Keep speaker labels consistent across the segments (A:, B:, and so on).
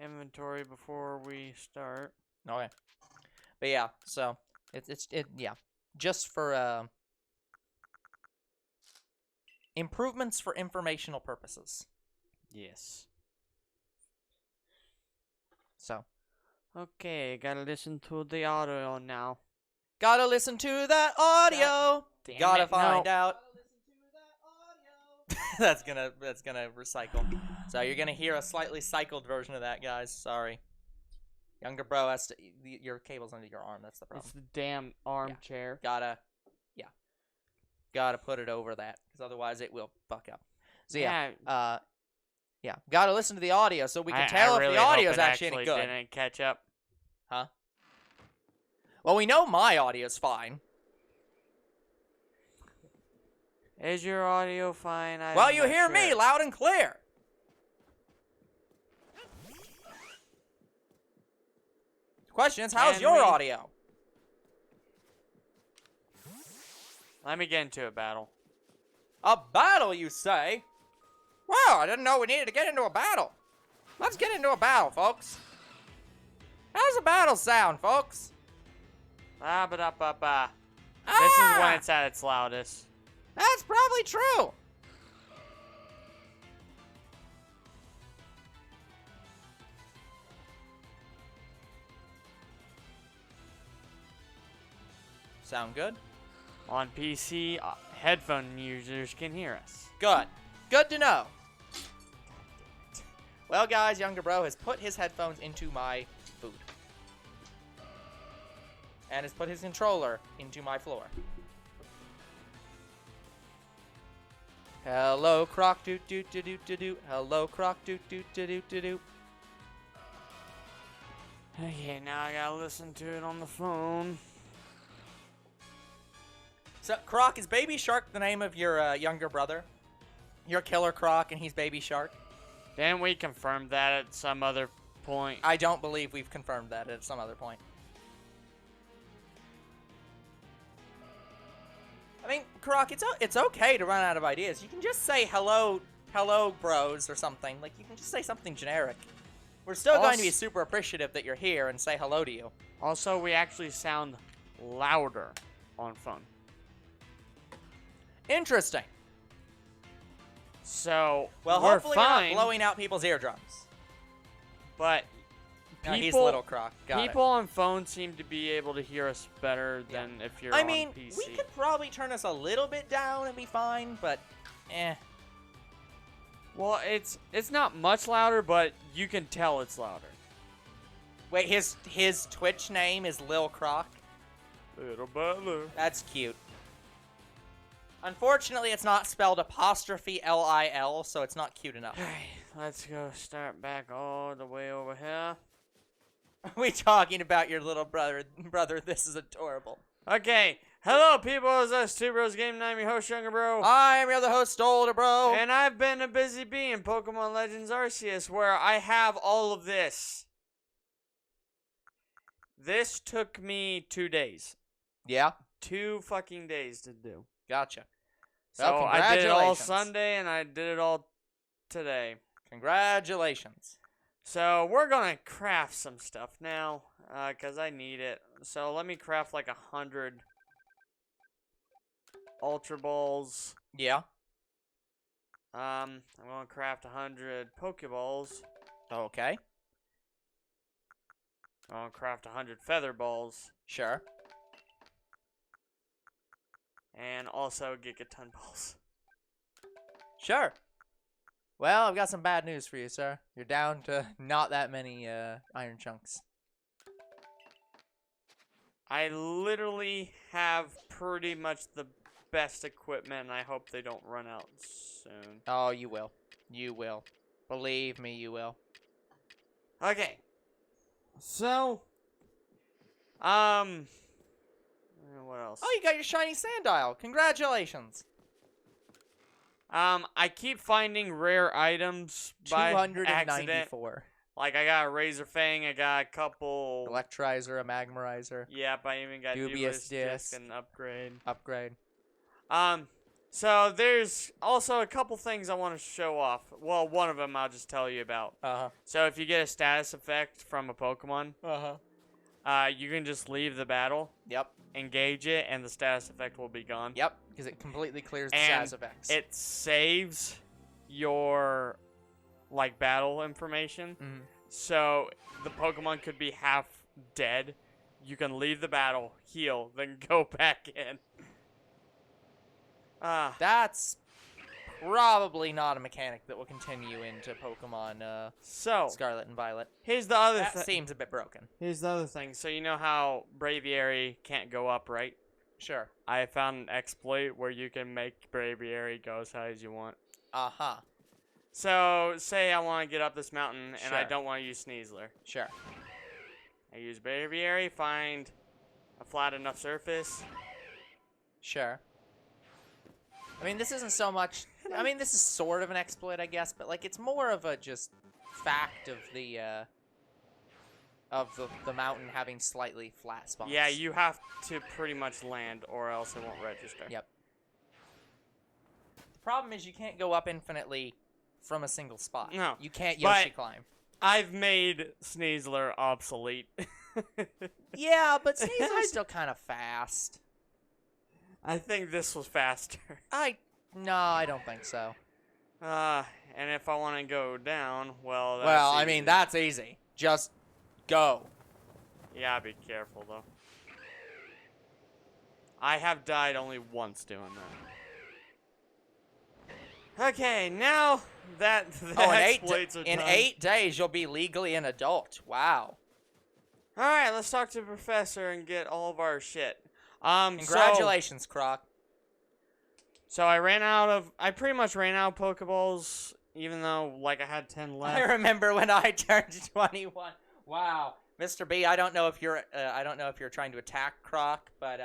A: inventory before we start.
B: Okay. But yeah, so yeah, just for improvements for informational purposes.
A: Yes.
B: So.
A: Okay, gotta listen to the audio now.
B: Gotta listen to that audio. Gotta find out. That's gonna recycle. So you're gonna hear a slightly cycled version of that, guys. Sorry. Younger bro has to. Your cable's under your arm. That's the problem.
A: It's the damn armchair.
B: Gotta put it over that, because otherwise it will fuck up. So yeah. Gotta listen to the audio so we can tell if the audio's actually any good.
A: Didn't catch up.
B: Huh? Well, we know my audio's fine.
A: Is your audio fine?
B: Well, you hear me loud and clear. The question is, how's your audio?
A: Let me get into a battle.
B: A battle, you say? Wow, I didn't know we needed to get into a battle. Let's get into a battle, folks. How's a battle sound, folks?
A: Ba-ba-da-ba-ba. This is when it's at its loudest.
B: That's probably true. Sound good?
A: On PC, headphone users can hear us.
B: Good. Good to know. Well, guys, Younger Bro has put his headphones into my food. And has put his controller into my floor. Hello, Croc, doot. Hello, Croc, doot.
A: Okay, now I gotta listen to it on the phone.
B: So, Croc, is Baby Shark the name of your younger brother? You're Killer Croc and he's Baby Shark?
A: Didn't we confirm that at some other point?
B: I don't believe we've confirmed that at some other point. I mean, Croc, it's okay to run out of ideas. You can just say hello bros or something. Like, you can just say something generic. We're still going to be super appreciative that you're here and say hello to you.
A: Also, we actually sound louder on phone.
B: Interesting.
A: So,
B: well,
A: we're
B: hopefully
A: fine,
B: you're not blowing out people's eardrums.
A: But
B: no, he's Little Croc.
A: People on phone seem to be able to hear us better than if you're on PC.
B: We could probably turn us a little bit down and be fine, but
A: Well, it's not much louder, but you can tell it's louder.
B: Wait, his Twitch name is Lil Croc?
A: Little butler.
B: That's cute. Unfortunately, it's not spelled apostrophe L-I-L, so it's not cute enough.
A: Let's go start back all the way over here.
B: Are we talking about your little brother? Brother, this is adorable.
A: Okay. Hello, people. It's us, Two Bros Game, and I'm your host, Younger Bro.
B: I'm your other host, Older Bro.
A: And I've been a busy bee in Pokémon Legends Arceus, where I have all of this. This took me 2 days.
B: Yeah?
A: 2 fucking days to do.
B: Gotcha.
A: So I did it all Sunday, and I did it all today.
B: Congratulations.
A: So we're going to craft some stuff now, because I need it. So let me craft like 100 Ultra Balls.
B: Yeah.
A: I'm going to craft 100 Pokeballs.
B: Okay.
A: I'm going to craft 100 Feather Balls.
B: Sure.
A: And also Gigaton Balls.
B: Sure. Well, I've got some bad news for you, sir. You're down to not that many iron chunks.
A: I literally have pretty much the best equipment, and I hope they don't run out soon.
B: Oh, you will. You will. Believe me, you will.
A: Okay. So, what else?
B: Oh, you got your shiny Sandile. Congratulations.
A: I keep finding rare items by accident.
B: 294.
A: Like, I got a Razor Fang, I got a couple...
B: Electrizer, a Magmarizer.
A: Yep, I even got
B: Dubious Disc
A: and Upgrade.
B: Upgrade.
A: So there's also a couple things I want to show off. Well, one of them I'll just tell you about.
B: Uh-huh.
A: So if you get a status effect from a Pokemon,
B: Uh-huh.
A: you can just leave the battle,
B: Yep.
A: engage it, and the status effect will be gone.
B: Yep. Because it completely clears the
A: And
B: status effects.
A: it saves your like battle information.
B: Mhm.
A: So the Pokemon could be half dead. You can leave the battle, heal, then go back in.
B: That's probably not a mechanic that will continue into Pokemon
A: So
B: Scarlet and Violet.
A: here's the other
B: That
A: thing.
B: seems a bit broken.
A: Here's the other thing. So you know how Braviary can't go up, right?
B: Sure.
A: I found an exploit where you can make Braviary go as high as you want.
B: Uh-huh.
A: So say I want to get up this mountain and I
B: Sure.
A: don't want to use Sneasler.
B: Sure.
A: I use Braviary, find a flat enough surface.
B: Sure. I mean, this isn't so much... I mean, this is sort of an exploit, I guess, but, like, it's more of a just fact of the mountain having slightly flat spots.
A: Yeah, you have to pretty much land or else it won't register.
B: Yep. The problem is you can't go up infinitely from a single spot.
A: No,
B: You can't Yoshi
A: but-
B: climb.
A: I've made Sneasler obsolete.
B: Yeah, but Sneasler's still kind of fast.
A: I think this was faster.
B: No, I don't think so.
A: And if I want to go down, well, that's
B: Well, I
A: easy.
B: mean, that's easy. Just go.
A: Yeah, be careful, though. I have died only once doing that. Okay, now that the
B: Oh,
A: exploits are
B: in
A: done.
B: 8 days, you'll be legally an adult. Wow.
A: Alright, let's talk to the professor and get all of our shit.
B: Congratulations, Croc.
A: So I pretty much ran out of Pokeballs, even though, like, I had 10 left.
B: I remember when I turned 21. Wow. Mr. B, I don't know if you're trying to attack Croc, but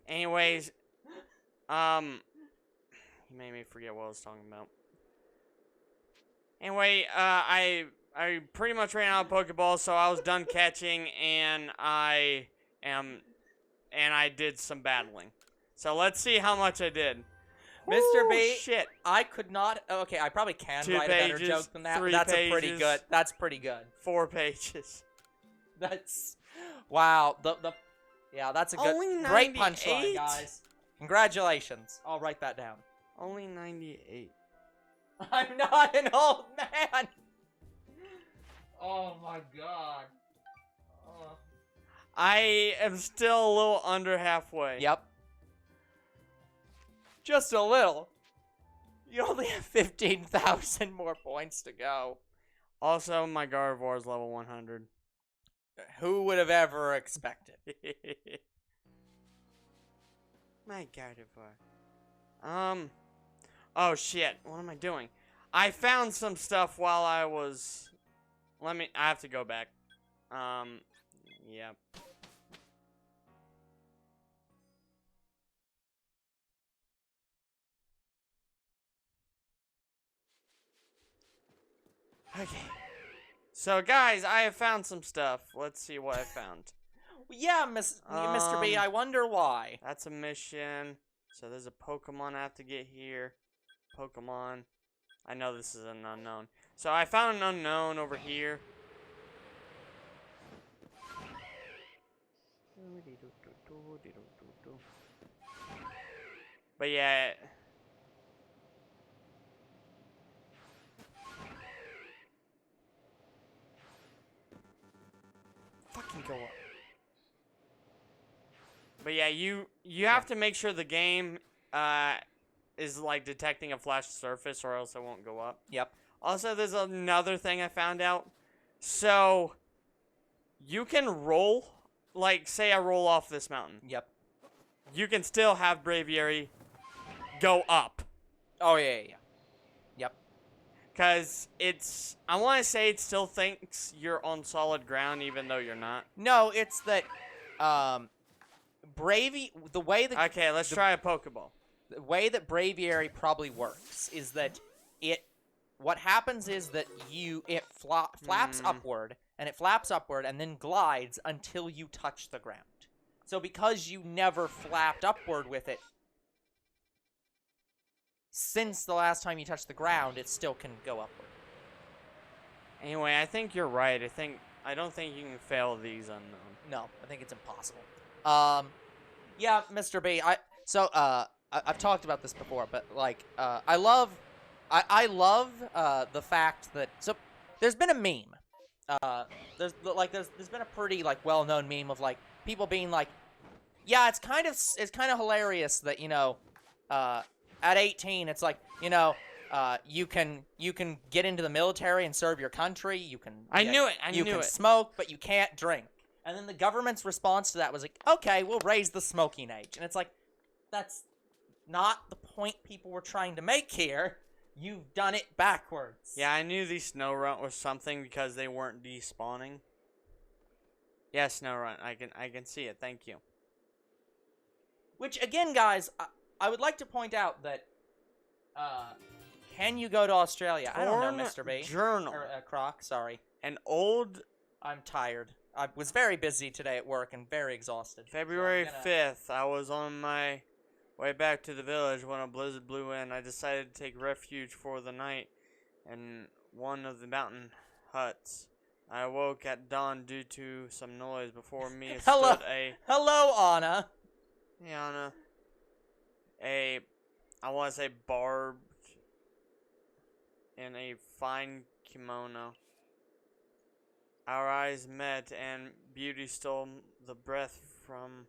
A: Anyways, you made me forget what I was talking about. Anyway, I pretty much ran out of Pokeballs, so I was done catching, and I did some battling. So let's see how much I did.
B: Mr. B,
A: Shit.
B: I could not. Okay, I probably can
A: 2
B: write a better
A: pages,
B: joke than that.
A: 3
B: But that's a pretty
A: pages.
B: good. That's pretty good.
A: 4 pages.
B: That's wow. Yeah, that's a good.
A: Only
B: Great
A: 98?
B: punchline, guys. Congratulations. I'll write that down.
A: Only 98.
B: I'm not an old man. Oh my god. Oh.
A: I am still a little under halfway.
B: Yep. Just a little. You only have 15,000 more points to go.
A: Also, my Gardevoir is level 100.
B: Who would have ever expected?
A: My Gardevoir. Oh shit, what am I doing? I found some stuff while I was... I have to go back. Yep. Okay. So guys, I have found some stuff. Let's see what I found.
B: Yeah, Mr. B, I wonder why.
A: That's a mission. So there's a Pokemon I have to get here. Pokemon. I know this is an unknown. So I found an unknown over here. But yeah. Fucking go up. But yeah, you have to make sure the game is like detecting a flash surface or else it won't go up.
B: Yep.
A: Also, there's another thing I found out. So you can roll, like say I roll off this mountain.
B: Yep.
A: You can still have Braviary go up.
B: Oh, yeah. Yep.
A: Because I want to say it still thinks you're on solid ground even though you're not.
B: No, it's that, the way that...
A: Okay, let's try a Pokeball.
B: The way that Braviary probably works is that what happens is that it flaps upward, and it flaps upward and then glides until you touch the ground. So because you never flapped upward with it, since the last time you touched the ground, it still can go upward.
A: Anyway, I think you're right. I don't think you can fail these unknown.
B: No, I think it's impossible. Yeah, Mr. B. I've talked about this before, but like, I love the fact that there's been a meme. There's been a pretty like well-known meme of like people being like, yeah, it's kind of hilarious that at 18 it's like you can get into the military and serve your country. You can you can smoke, but you can't drink. And then the government's response to that was like, okay, we'll raise the smoking age. And it's like, that's not the point people were trying to make here. You've done it backwards.
A: Yeah, I knew the snow run was something because they weren't despawning. Yeah, snow run. I can see it. Thank you.
B: Which, again, guys, I would like to point out that, can you go to Australia? I don't know, Mr. B.
A: Journal.
B: Or, Croc, sorry.
A: An old...
B: I'm tired. I was very busy today at work and very exhausted.
A: February 5th, I was on my way back to the village when a blizzard blew in. I decided to take refuge for the night in one of the mountain huts. I awoke at dawn due to some noise. Before me stood a...
B: Hello, Anna.
A: Hey, Anna. I want to say barbed in a fine kimono. Our eyes met, and beauty stole the breath from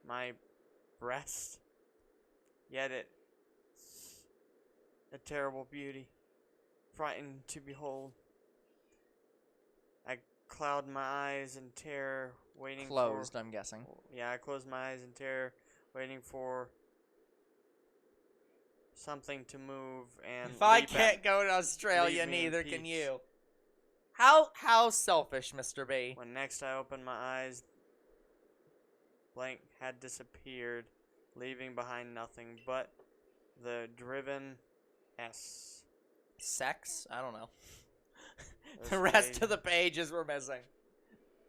A: my breast. Yet it's a terrible beauty, frightened to behold. I closed my eyes in terror, waiting
B: Closed, I'm guessing.
A: Yeah, I closed my eyes in terror, waiting for something to move, and
B: if I can't go to Australia, neither can you. How selfish, Mr. B.
A: When next I opened my eyes, blank had disappeared, leaving behind nothing but the driven S.
B: Sex? I don't know. The rest of the pages were missing.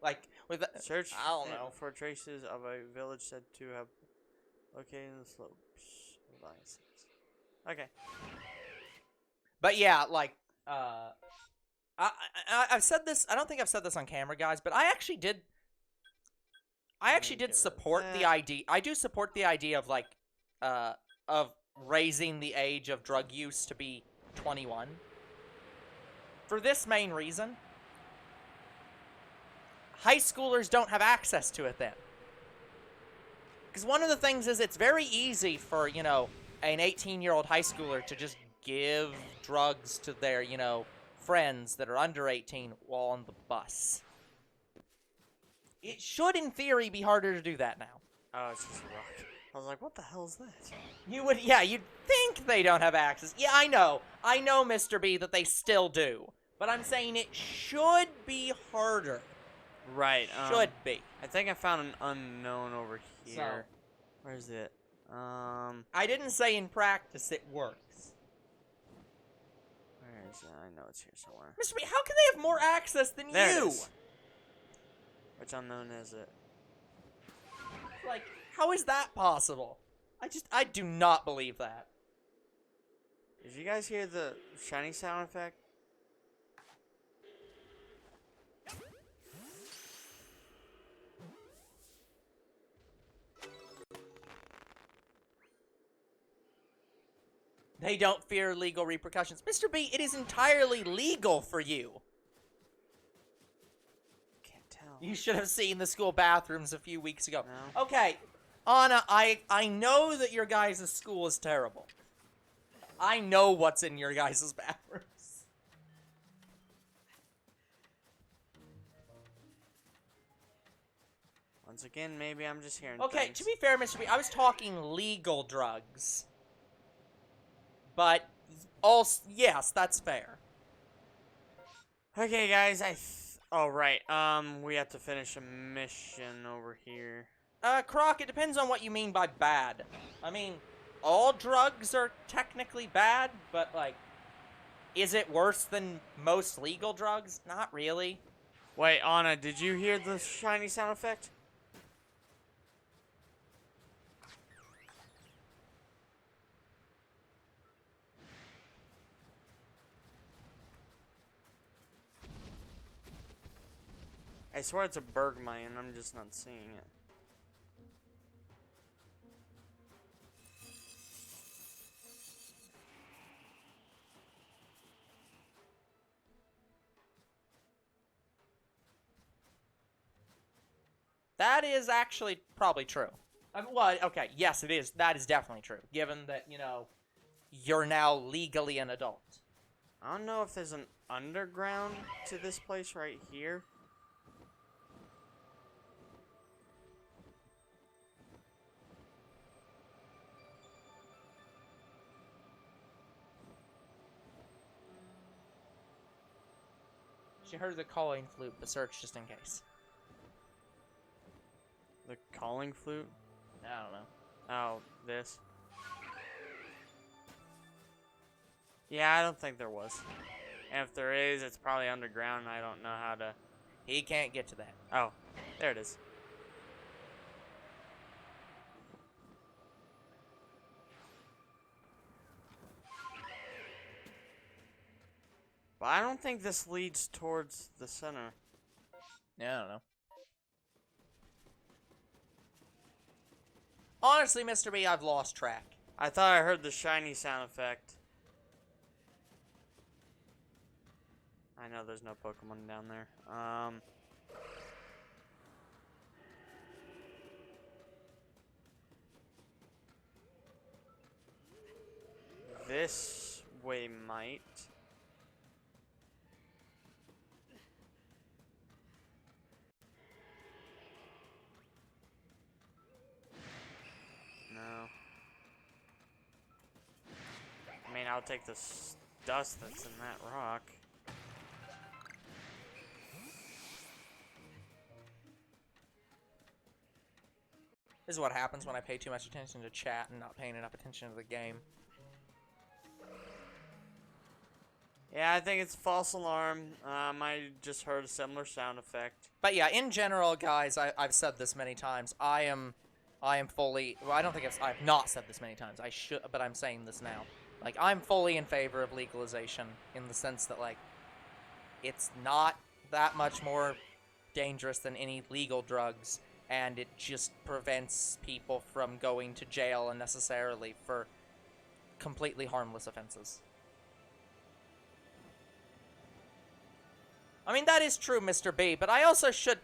B: Like, with the,
A: search
B: I don't know.
A: for traces of a village said to have located in the slopes of Isis. Okay.
B: But yeah, like, I've said this. I don't think I've said this on camera, guys, but I actually did support the idea. I do support the idea of like, of raising the age of drug use to be 21. For this main reason, high schoolers don't have access to it then. Because one of the things is it's very easy for, an 18-year-old high schooler to just give drugs to their, friends that are under 18 while on the bus. It should, in theory, be harder to do that now.
A: Oh, it's just a rock. I was like, what the hell is that?
B: You'd think they don't have access. Yeah, I know, Mr. B, that they still do. But I'm saying it should be harder.
A: Right.
B: Should be.
A: I think I found an unknown over here.
B: So,
A: where's it?
B: I didn't say in practice it works.
A: Where is it? I know it's here somewhere.
B: Mr. B, how can they have more access than
A: There
B: you?
A: It is. Which unknown is it?
B: Like, how is that possible? I do not believe that.
A: Did you guys hear the shiny sound effect?
B: They don't fear legal repercussions. Mr. B, it is entirely legal for you.
A: Can't tell.
B: You should have seen the school bathrooms a few weeks ago.
A: No.
B: Okay, Anna, I know that your guys' school is terrible. I know what's in your guys' bathrooms.
A: Once again, maybe I'm just hearing
B: Okay,
A: things.
B: to be fair, Mr. B, I was talking legal drugs. But, also, yes, that's fair.
A: Okay, guys, oh, right. We have to finish a mission over here.
B: Croc, it depends on what you mean by bad. I mean, all drugs are technically bad, but, like, is it worse than most legal drugs? Not really.
A: Wait, Anna, did you hear the shiny sound effect? I swear it's a Bergmite and I'm just not seeing it.
B: That is actually probably true. Well, okay, yes, it is. That is definitely true, given that, you know, you're now legally an adult.
A: I don't know if there's an underground to this place right here.
B: She heard the calling flute, but search just in case.
A: The calling flute?
B: I don't know.
A: Oh, this. Yeah, I don't think there was. And if there is, it's probably underground. I don't know how to...
B: He can't get to that.
A: Oh, there it is. But I don't think this leads towards the center.
B: Yeah, I don't know. Honestly, Mr. B, I've lost track.
A: I thought I heard the shiny sound effect. I know there's no Pokemon down there. This way might. No. I mean, I'll take the dust that's in that rock.
B: This is what happens when I pay too much attention to chat and not paying enough attention to the game.
A: Yeah, I think it's false alarm. I just heard a similar sound effect.
B: But yeah, in general, guys, I've said this many times. I am fully. Well, I don't think I've not said this many times. I should, but I'm saying this now. Like, I'm fully in favor of legalization in the sense that, like, it's not that much more dangerous than any legal drugs, and it just prevents people from going to jail unnecessarily for completely harmless offenses. I mean, that is true, Mr. B, but I also should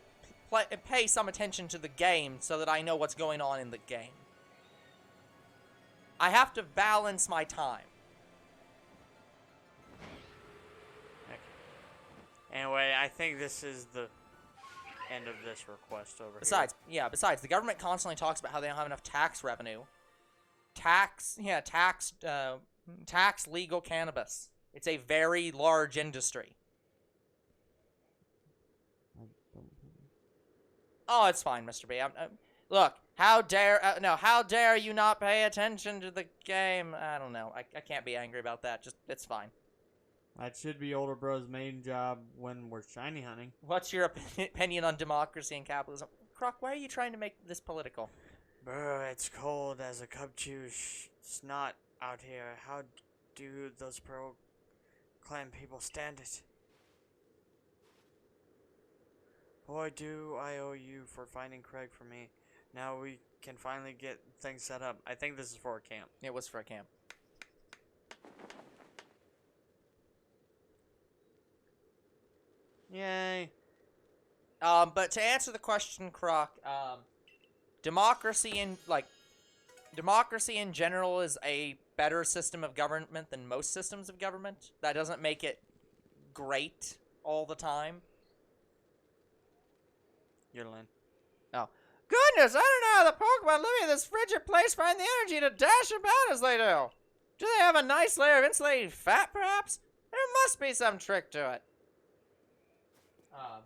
B: pay some attention to the game so that I know what's going on in the game. I have to balance my time.
A: Okay. Anyway, I think this is the end of this request over here.
B: Besides, the government constantly talks about how they don't have enough tax revenue. Tax legal cannabis. It's a very large industry. Oh, it's fine, Mr. B. Look, how dare you not pay attention to the game? I don't know. I can't be angry about that. Just, it's fine.
A: That should be older bro's main job when we're shiny hunting.
B: What's your opinion on democracy and capitalism? Croc, why are you trying to make this political?
A: Brr, it's cold as a cub chews snot out here. How do those pro-clan people stand it? Boy, do I owe you for finding Craig for me. Now we can finally get things set up. I think this is for a camp.
B: It was for a camp.
A: Yay.
B: But to answer the question, Croc, democracy in general is a better system of government than most systems of government. That doesn't make it great all the time.
A: Lynn.
B: Oh. Goodness, I don't know how the Pokemon living in this frigid place find the energy to dash about as they do. Do they have a nice layer of insulated fat, perhaps? There must be some trick to it.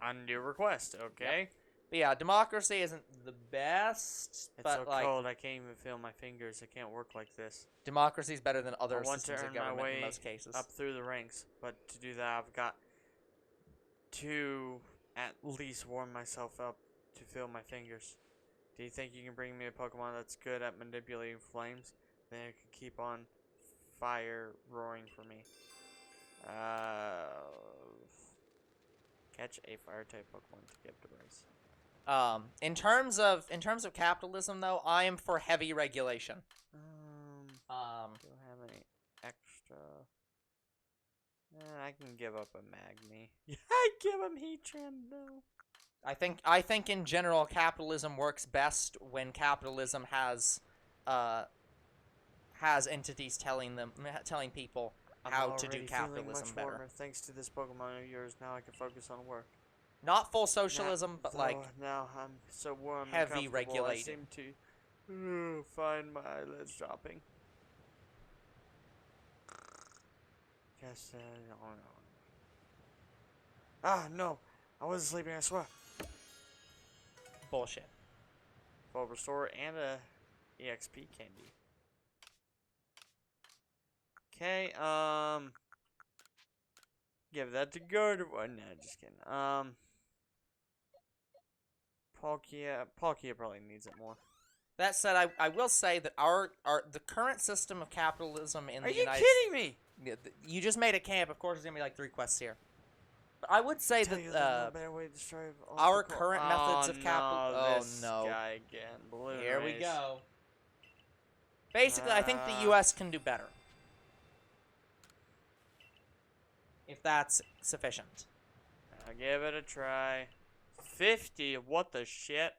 A: Undo request, okay?
B: Yep. But yeah, democracy isn't the best,
A: It's
B: but
A: so cold, I can't even feel my fingers. I can't work like this.
B: Democracy is better than other
A: I want to
B: systems of
A: earn my
B: government
A: way
B: in most cases.
A: up through the ranks, but to do that, I've got to at least warm myself up to feel my fingers. Do you think you can bring me a Pokemon that's good at manipulating flames? Then it can keep on fire roaring for me. Catch a fire type Pokemon to give to Bryce.
B: In terms of capitalism, though, I am for heavy regulation.
A: Do I have any extra? I can give up a Magni. I give him Heatran, no.
B: I think in general capitalism works best when capitalism has entities telling people how to do capitalism
A: much
B: better.
A: Warmer. Thanks to this Pokemon of yours, now I can focus on work.
B: Not full socialism, but like
A: now I'm so warm
B: heavy
A: and
B: regulated.
A: I seem to find my eyelids dropping. Guess no. Ah no, I wasn't sleeping. I swear.
B: Bullshit.
A: Full restore and a EXP candy. Okay, give that to Gardevoir. No, just kidding. Palkia probably needs it more.
B: That said, I will say that the current system of capitalism in the United
A: States. Are you kidding me?
B: Yeah, you just made a camp. Of course, there's gonna be like 3 quests here. But I would say that our current methods of capitalism. Oh no!
A: Guy again. Balloon
B: Here
A: race.
B: we go. Basically, I think the U.S. can do better. If that's sufficient.
A: I'll give it a try. 50? What the shit?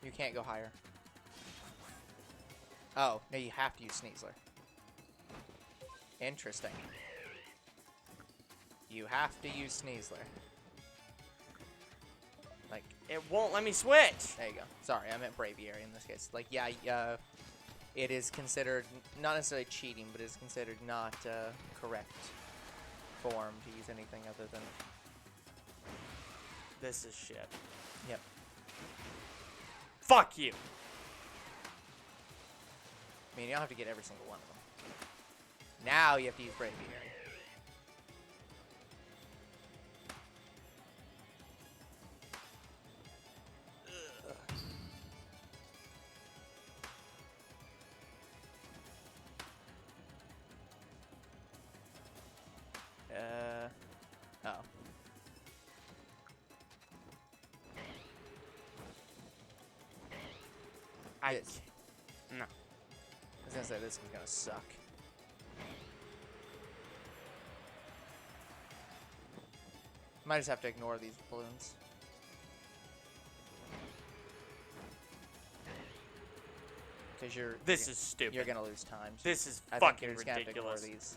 B: You can't go higher. Oh, no, you have to use Sneasler. Interesting. You have to use Sneasler. Like,
A: it won't let me switch.
B: There you go. Sorry, I meant Braviary in this case. Like, yeah, it is considered not necessarily cheating, but it is considered not correct form to use anything other than.
A: This is shit.
B: Yep.
A: Fuck you.
B: I mean, you don't have to get every single one of them. Now you have to use Braviary. Oh.
A: No.
B: I was gonna say this is gonna suck. Might just have to ignore these balloons. Because
A: This is stupid.
B: You're gonna lose time. So
A: this is
B: I
A: fucking
B: think you're just gonna have to ignore
A: ridiculous.
B: these.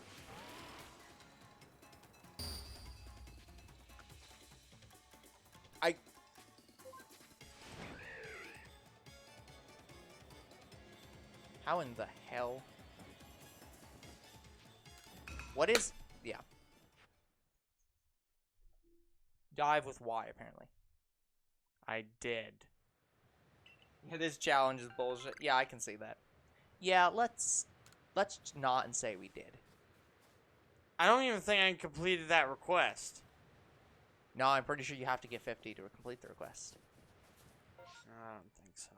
B: How in the hell? What is... Yeah. Dive with Y, apparently.
A: I did.
B: Yeah, this challenge is bullshit. Yeah, I can see that. Yeah, let's not and say we did.
A: I don't even think I completed that request.
B: No, I'm pretty sure you have to get 50 to complete the request.
A: I don't think so.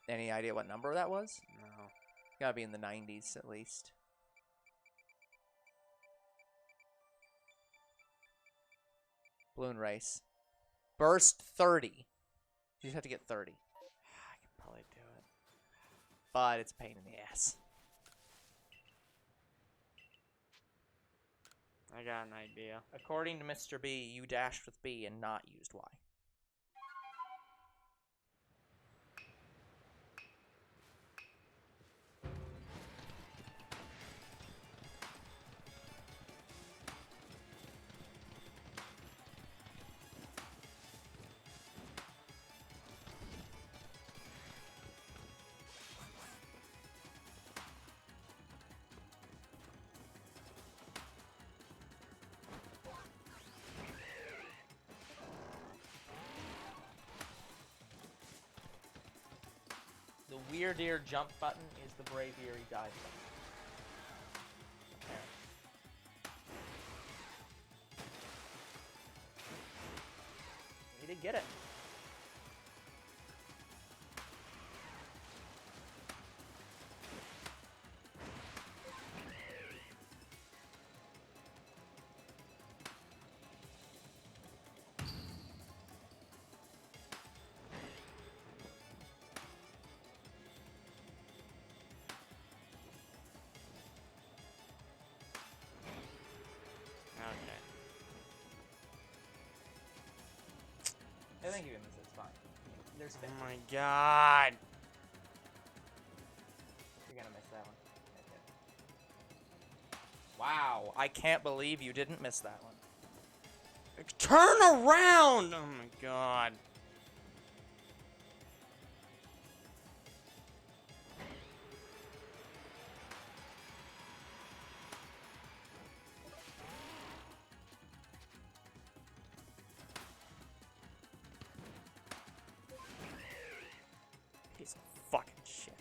B: Any idea what number that was?
A: No.
B: Gotta be in the 90s at least. Balloon race. Burst 30. You just have to get 30.
A: I can probably do it.
B: But it's a pain in the ass.
A: I got an idea.
B: According to Mr. B, you dashed with B and not used Y. weird ear jump button is the brave ear dive button. Apparently. We did get it.
A: Okay.
B: I think you can miss it. It's fine. There's 50.
A: Oh my god.
B: You're gonna miss that one. Okay. Wow, I can't believe you didn't miss that one.
A: Turn around! Oh my god. Piece of fucking shit.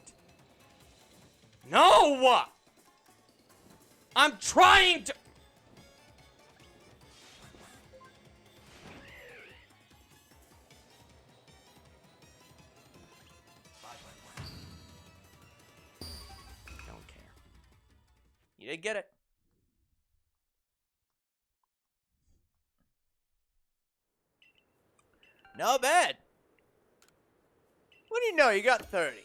A: No! I'm trying to. Don't care.
B: You did get it. Not bad. What do you know? You got 30.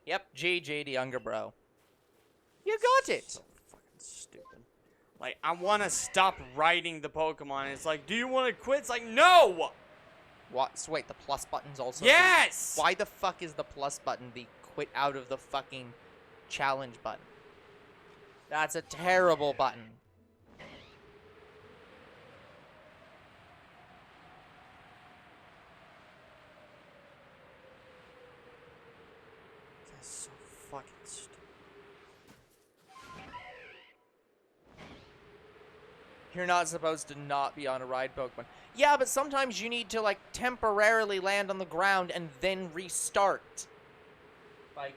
B: Yep, GG, the younger bro. You got it.
A: So fucking stupid. Like, I want to stop writing the Pokemon. It's like, do you want to quit? It's like, no!
B: What? So wait, the plus button's also.
A: Yes!
B: Why the fuck is the plus button the quit out of the fucking challenge button? That's a terrible button.
A: That's so fucking stupid.
B: You're not supposed to not be on a ride Pokemon. Yeah, but sometimes you need to, like, temporarily land on the ground and then restart. Like,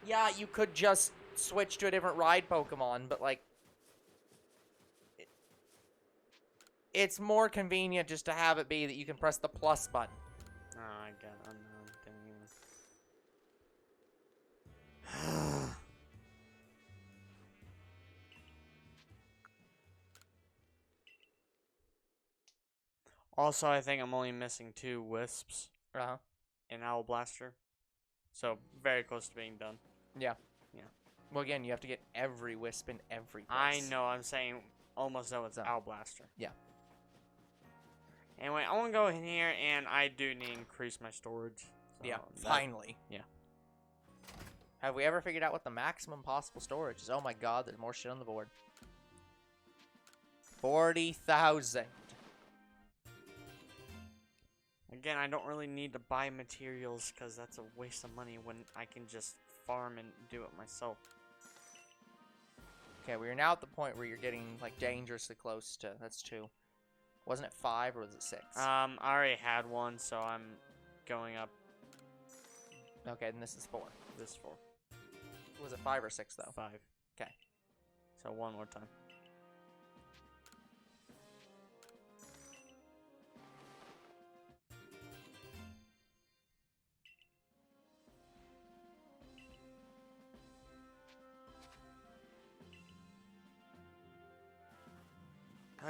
B: yeah, you could just switch to a different ride Pokemon, but, like, it's more convenient just to have it be that you can press the plus button.
A: Oh, I got it. Also, I think I'm only missing 2 Wisps
B: Uh-huh.
A: in Owl Blaster. So, very close to being done.
B: Yeah.
A: Yeah.
B: Well, again, you have to get every Wisp in every place.
A: I know, I'm saying almost done with
B: So.
A: Owl Blaster.
B: Yeah.
A: Anyway, I want to go in here, and I do need to increase my storage. So
B: Yeah,
A: that-
B: finally.
A: yeah.
B: Have we ever figured out what the maximum possible storage is? Oh my god, there's more shit on the board. 40,000.
A: Again, I don't really need to buy materials because that's a waste of money when I can just farm and do it myself.
B: Okay, we are now at the point where you're getting, like, dangerously close to... That's 2. Wasn't it 5 or was it 6?
A: I already had one, so I'm going up
B: Okay, then this is 4.
A: this for
B: Was it 5 or 6, though?
A: 5.
B: Okay.
A: So one more time.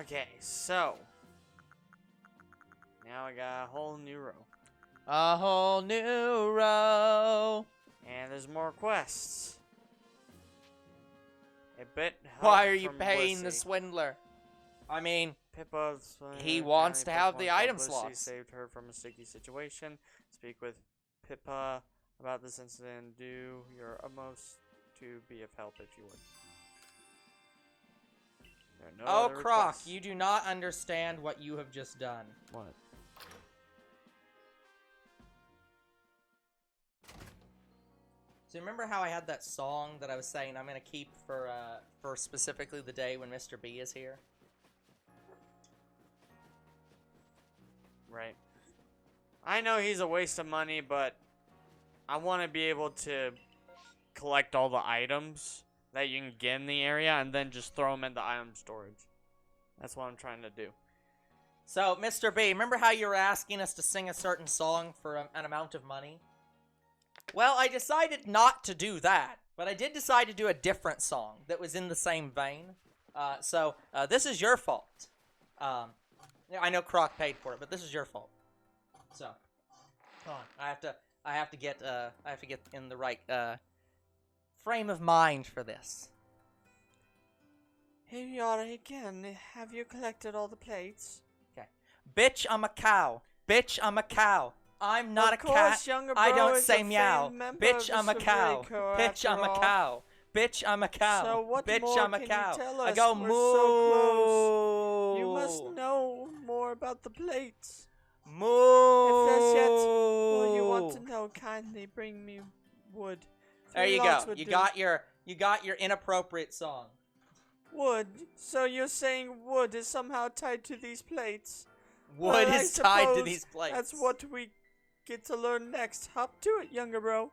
A: Okay, so now I got a whole new row.
B: A whole new row.
A: And there's more quests. A bit help
B: Why are you
A: from
B: paying the
A: Blissey.
B: swindler? I mean,
A: Pippa's
B: he wants to have the item
A: Blissey
B: slots.
A: saved her from a sticky situation. Speak with Pippa about this incident. Do your utmost to be of help if you would. There are no
B: oh,
A: other
B: Croc,
A: requests.
B: you do not understand what you have just done.
A: What?
B: So remember how I had that song that I was saying I'm gonna keep for specifically the day when Mr. B is here?
A: Right. I know he's a waste of money, but I want to be able to collect all the items that you can get in the area and then just throw them in the item storage. That's what I'm trying to do.
B: So, Mr. B, remember how you were asking us to sing a certain song for an amount of money? Well, I decided not to do that, but I did decide to do a different song that was in the same vein. So, this is your fault. I know Croc paid for it, but this is your fault. So, hold on. I have to get in the right frame of mind for this.
A: Here you are again. Have you collected all the plates?
B: Okay. Bitch, I'm a cow. Bitch, I'm a cow. I'm not a cat.
A: Younger
B: I
A: bro
B: don't
A: is
B: say
A: a
B: meow.
A: famed member
B: Bitch,
A: of
B: I'm
A: the
B: a cow.
A: Survey Corps,
B: Bitch,
A: after
B: I'm a
A: all.
B: cow. Bitch, I'm a cow.
A: So what
B: Bitch,
A: more
B: I'm a
A: can
B: cow.
A: you tell
B: I
A: us?
B: go
A: We're
B: moo.
A: so close. You must know more about the plates.
B: Moo.
A: If there's yet more you want to know, kindly bring me wood.
B: There
A: 3
B: you
A: logs
B: go.
A: would
B: You
A: do.
B: got your inappropriate song.
A: Wood. So you're saying wood is somehow tied to these plates?
B: Wood
A: Well, I
B: is tied to
A: suppose
B: these plates.
A: That's what we get to learn next. Hop to it, younger bro.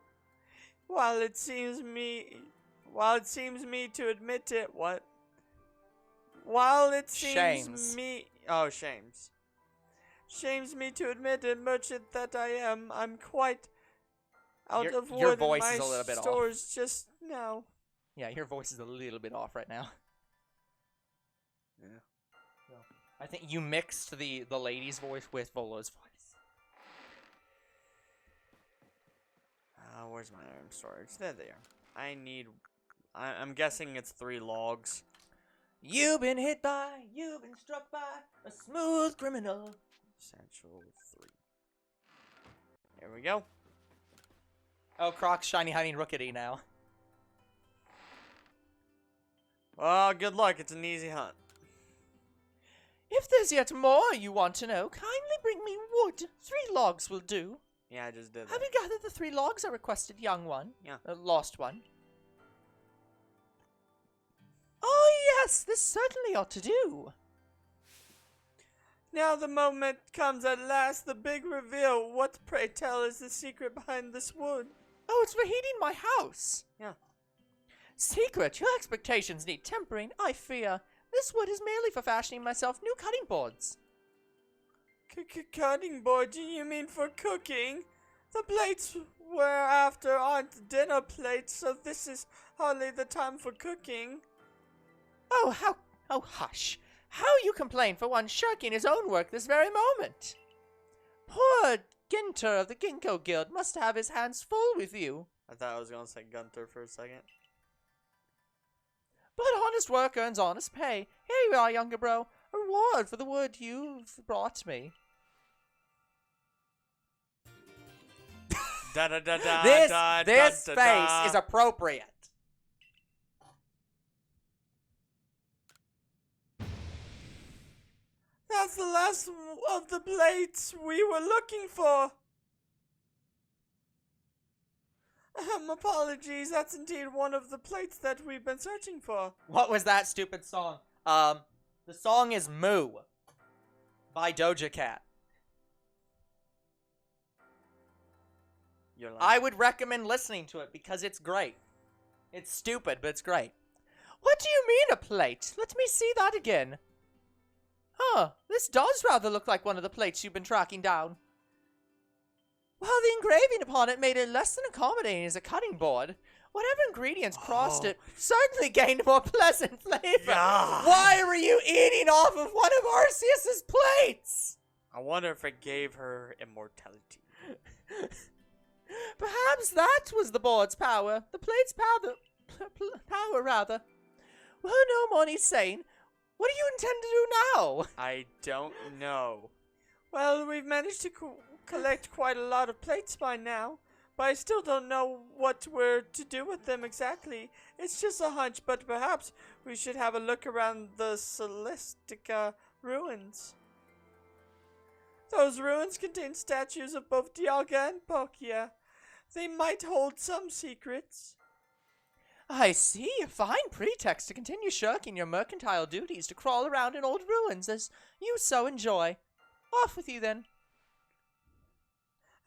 A: While it seems me to admit it, what? While it seems
B: Shames.
A: me, shames me to admit it, merchant that I am. I'm quite out of wood
B: your voice
A: in my
B: is a little bit off.
A: stores just now.
B: Yeah, your voice is a little bit off right now.
A: Yeah.
B: I think you mixed the lady's voice with Volo's voice.
A: Where's my item storage? There. I'm guessing it's 3 logs.
B: You've been struck by a smooth criminal.
A: Essential 3. Here we go.
B: Oh, Croc's shiny hiding rookety now.
A: Well, good luck. It's an easy hunt.
B: If there's yet more you want to know, kindly bring me wood. 3 logs will do.
A: Yeah, I just did that.
B: Have you gathered the 3 logs I requested, young one?
A: Yeah.
B: Lost one. Oh, yes, this certainly ought to do.
A: Now the moment comes at last, the big reveal. What, pray tell, is the secret behind this wood?
B: Oh, it's for heating my house.
A: Yeah.
B: Secret? Your expectations need tempering, I fear. This wood is merely for fashioning myself new cutting boards.
A: Cutting board? Do you mean for cooking? The plates we're after aren't dinner plates, so this is hardly the time for cooking.
B: Oh, hush. How you complain for one shirking his own work this very moment. Poor Ginter of the Ginkgo Guild must have his hands full with you.
A: I thought I was gonna say Gunter for a second.
B: But honest work earns honest pay. Here you are, younger bro. A reward for the wood you've brought me. This face is appropriate.
A: That's the last of the plates we were looking for. Apologies, that's indeed one of the plates that we've been searching for.
B: What was that stupid song? The song is Moo by Doja Cat.
A: You're lying.
B: I would recommend listening to it because it's great. It's stupid, but it's great. What do you mean a plate? Let me see that again. Huh, this does rather look like one of the plates you've been tracking down. Well, the engraving upon it made it less than accommodating as a cutting board. Whatever ingredients crossed it certainly gained a more pleasant flavor.
A: God.
B: Why were you eating off of one of Arceus's plates?
A: I wonder if it gave her immortality.
B: Perhaps that was the board's power. The plate's power, rather. Well, no more needs saying. What do you intend to do now?
A: I don't know. Well, we've managed to collect quite a lot of plates by now, but I still don't know what we're to do with them exactly. It's just a hunch, but perhaps we should have a look around the Celestica ruins. Those ruins contain statues of both Dialga and Palkia. They might hold some secrets.
B: I see. A fine pretext to continue shirking your mercantile duties to crawl around in old ruins as you so enjoy. Off with you, then.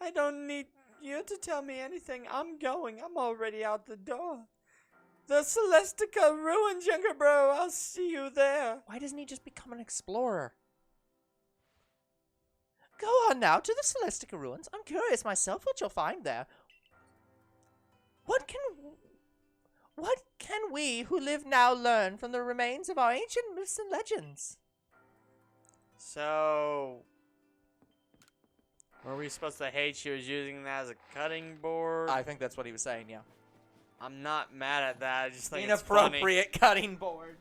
A: I don't need you to tell me anything. I'm going. I'm already out the door. The Celestica Ruins, younger bro. I'll see you there.
B: Why doesn't he just become an explorer? Go on now to the Celestica Ruins. I'm curious myself what you'll find there. What can we who live now learn from the remains of our ancient myths and legends?
A: So, were we supposed to hate she was using that as a cutting board?
B: I think that's what he was saying, yeah.
A: I'm not mad at that. I just think it's funny.
B: Inappropriate cutting board.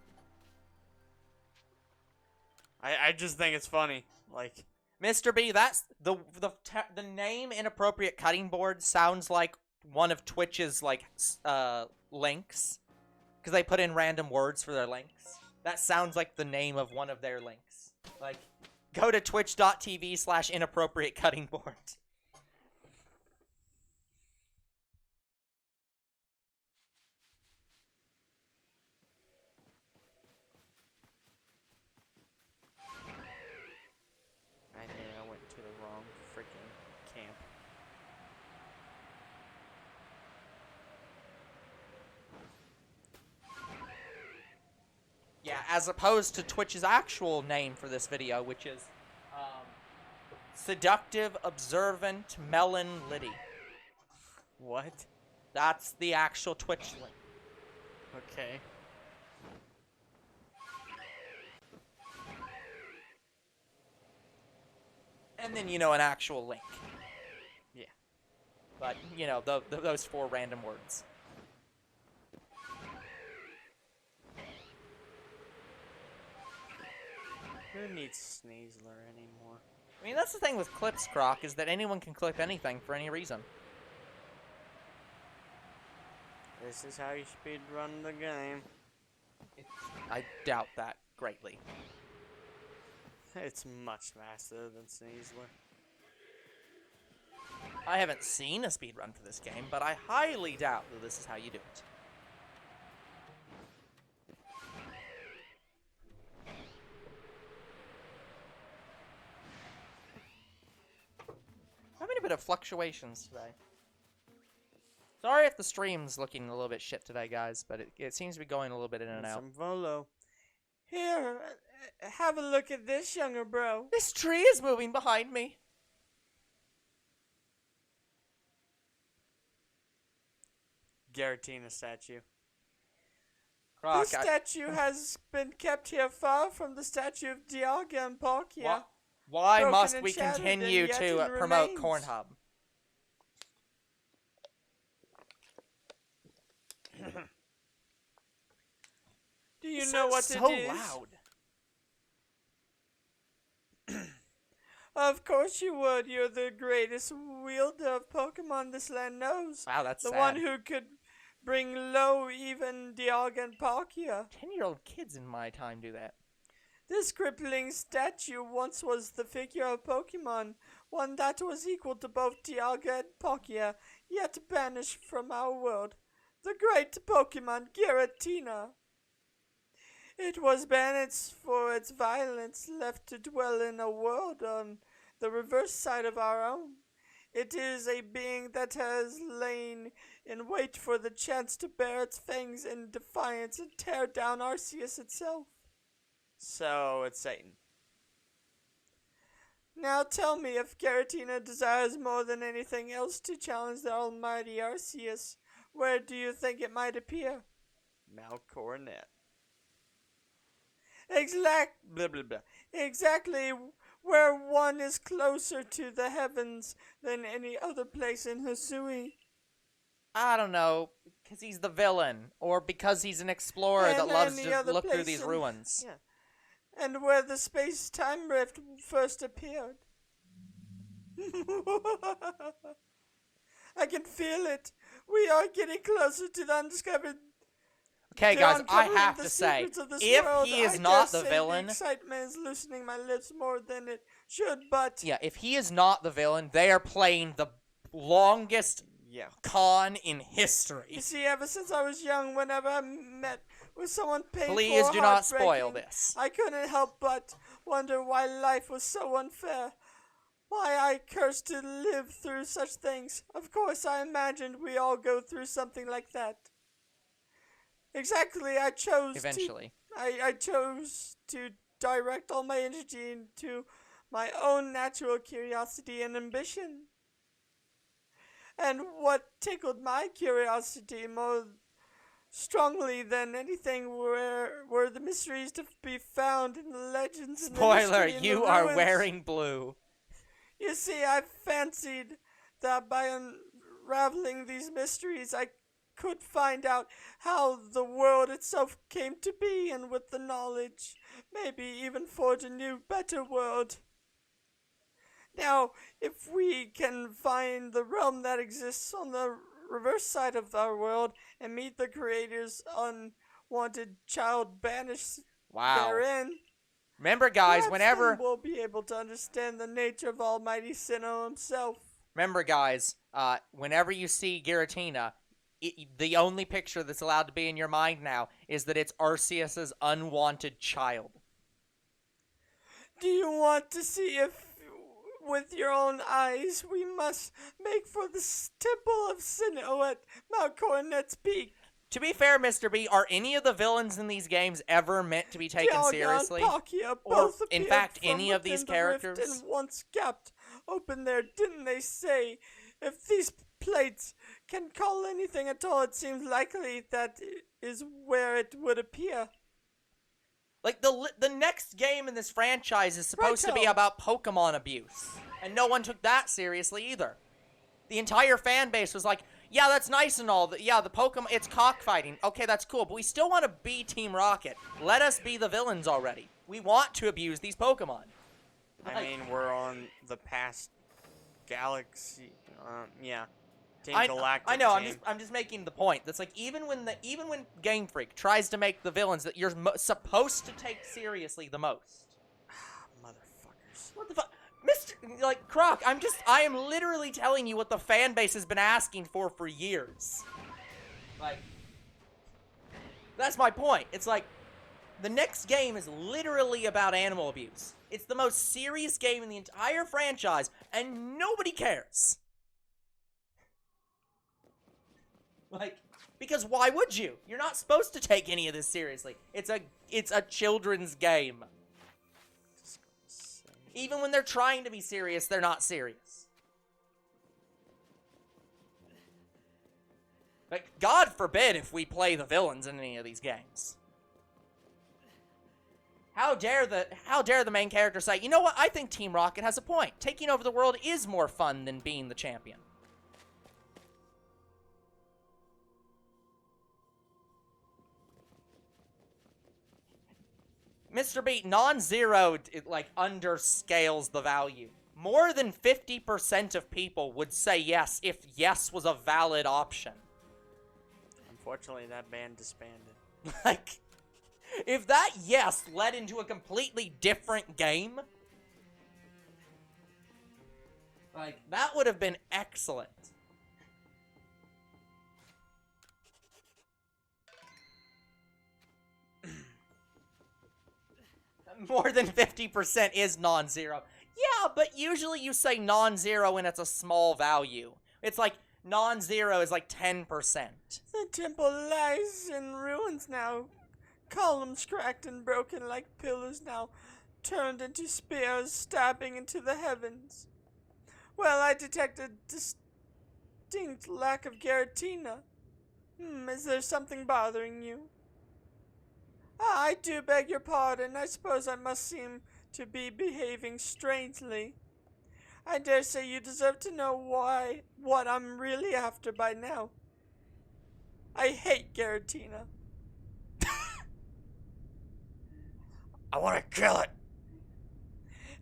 A: I just think it's funny. Like,
B: Mr. B, that's the name Inappropriate Cutting Board sounds like one of Twitch's like links, because they put in random words for their links. That sounds like the name of one of their links. Like, go to twitch.tv/inappropriate cutting board.
A: I went to the wrong freaking camp.
B: Yeah, as opposed to Twitch's actual name for this video, which is Seductive Observant Melon Liddy.
A: What?
B: That's the actual Twitch link.
A: Okay.
B: And then, you know, an actual link.
A: Yeah.
B: But, you know, those 4 random words.
A: Who needs Sneasler anymore?
B: I mean, that's the thing with clips, Croc, is that anyone can clip anything for any reason.
A: This is how you speedrun the game.
B: I doubt that greatly.
A: It's much faster than Sneasler.
B: I haven't seen a speedrun for this game, but I highly doubt that this is how you do it. Having a bit of fluctuations today. Sorry if the stream's looking a little bit shit today, guys, but it seems to be going a little bit in and out.
A: Some Volo. Here, have a look at this, younger bro.
B: This tree is moving behind me.
A: Giratina statue.
B: Croc,
A: This statue has been kept here far from the statue of Dialga and Palkia.
B: Why
A: broken
B: must
A: and
B: we
A: shattered,
B: continue
A: and yet
B: to
A: it
B: promote
A: remains.
B: Cornhub?
A: Do you know what
B: so
A: it is?
B: loud.
A: Of course you would. You're the greatest wielder of Pokemon this land knows.
B: Wow, that's
A: the
B: sad.
A: one who could bring low even Dialga and Palkia.
B: 10-year-old kids in my time do that.
A: This crippling statue once was the figure of Pokemon, one that was equal to both Dialga and Palkia, yet banished from our world. The great Pokemon Giratina. It was banished for its violence, left to dwell in a world on the reverse side of our own. It is a being that has lain in wait for the chance to bare its fangs in defiance and tear down Arceus itself. So, it's Satan. Now tell me, if Giratina desires more than anything else to challenge the almighty Arceus, where do you think it might appear? Malcornet. Exactly where one is closer to the heavens than any other place in Hisui.
B: I don't know, because he's the villain, or because he's an explorer that loves to look through these ruins.
A: Yeah. And where the space-time rift first appeared. I can feel it. We are getting closer to the undiscovered.
B: Okay, guys, I have
A: the
B: to say,
A: secrets of this
B: if
A: world.
B: he is
A: I
B: not
A: dare
B: the
A: say
B: villain,
A: the excitement is loosening my lips more than it should, but
B: yeah, if he is not the villain, they are playing the longest con in history.
A: You see, ever since I was young, whenever I met with someone painful
B: Please
A: or
B: do not spoil
A: heartbreaking,
B: this.
A: I couldn't help but wonder why life was so unfair. why I cursed to live through such things. Of course, I imagined we all go through something like that. Exactly,
B: Eventually.
A: I chose to direct all my energy into my own natural curiosity and ambition. And what tickled my curiosity more strongly than anything were the mysteries to be found in the legends and the
B: Spoiler,
A: history and
B: you
A: the
B: are
A: ruins.
B: wearing blue.
A: You see, I fancied that by unraveling these mysteries, I could find out how the world itself came to be, and with the knowledge, maybe even forge a new, better world. Now, if we can find the realm that exists on the reverse side of our world and meet the creator's unwanted child banished
B: Wow.
A: therein,
B: Remember, guys,
A: perhaps
B: whenever...
A: then we'll be able to understand the nature of Almighty Sinnoh himself.
B: Remember, guys, whenever you see Giratina, the only picture that's allowed to be in your mind now is that it's Arceus' unwanted child.
A: Do you want to see if, with your own eyes, we must make for the temple of Sinnoh at Mount Coronet's Peak?
B: To be fair, Mr. B, are any of the villains in these games ever meant to be taken seriously?
A: Palkia
B: Or,
A: both
B: in
A: appeared
B: fact,
A: from
B: any of
A: within
B: these
A: the
B: characters?
A: rift and once kept open there, didn't they say? If these plates can call anything at all, it seems likely that is where it would appear.
B: Like, the next game in this franchise is supposed to be
A: Righto.
B: about Pokemon abuse. And no one took that seriously either. The entire fan base was like, yeah, that's nice and all. Yeah, the Pokemon, it's cockfighting. Okay, that's cool, but we still want to be Team Rocket. Let us be the villains already. We want to abuse these Pokemon.
A: I mean, we're on the past galaxy. Yeah. Team Galactic.
B: I know.
A: Team.
B: I'm just making the point. That's like even when Game Freak tries to make the villains that you're supposed to take seriously the most.
A: Motherfuckers.
B: What the fuck? Mr. Croc, I am literally telling you what the fan base has been asking for years. Like, that's my point. It's like, the next game is literally about animal abuse. It's the most serious game in the entire franchise, and nobody cares. Like, because why would you? You're not supposed to take any of this seriously. It's a children's game. Even when they're trying to be serious, they're not serious. Like, God forbid if we play the villains in any of these games. How dare the main character say, you know what, I think Team Rocket has a point. Taking over the world is more fun than being the champion. Mr. B, non-zero, underscales the value. More than 50% of people would say yes if yes was a valid option.
A: Unfortunately, that band disbanded.
B: Like, if that yes led into a completely different game, like, that would have been excellent. More than 50% is non-zero. Yeah, but usually you say non-zero when it's a small value. It's like, non-zero is like 10%.
A: The temple lies in ruins now. Columns cracked and broken like pillars now, turned into spears stabbing into the heavens. Well, I detect a distinct lack of Giratina. Is there something bothering you? I do beg your pardon. I suppose I must seem to be behaving strangely. I dare say you deserve to know what I'm really after by now. I hate Giratina. I want to kill it.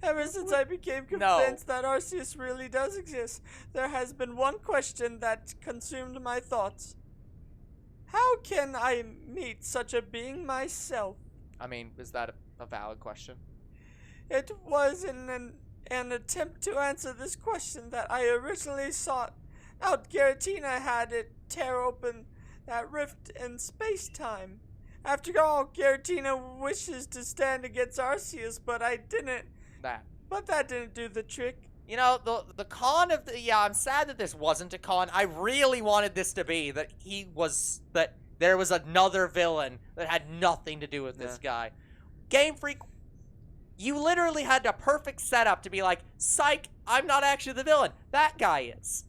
A: Ever since I became convinced that Arceus really does exist, there has been one question that consumed my thoughts. How can I meet such a being myself?
B: I mean, is that a valid question?
A: It was in an attempt to answer this question that I originally sought out Giratina had it tear open that rift in space-time. After all, Giratina wishes to stand against Arceus, but I didn't.
B: That.
A: But that didn't do the trick.
B: You know, the con of the I'm sad that this wasn't a con. I really wanted this to be that there was another villain that had nothing to do with this guy. Game Freak, you literally had a perfect setup to be like, psych, I'm not actually the villain. That guy is.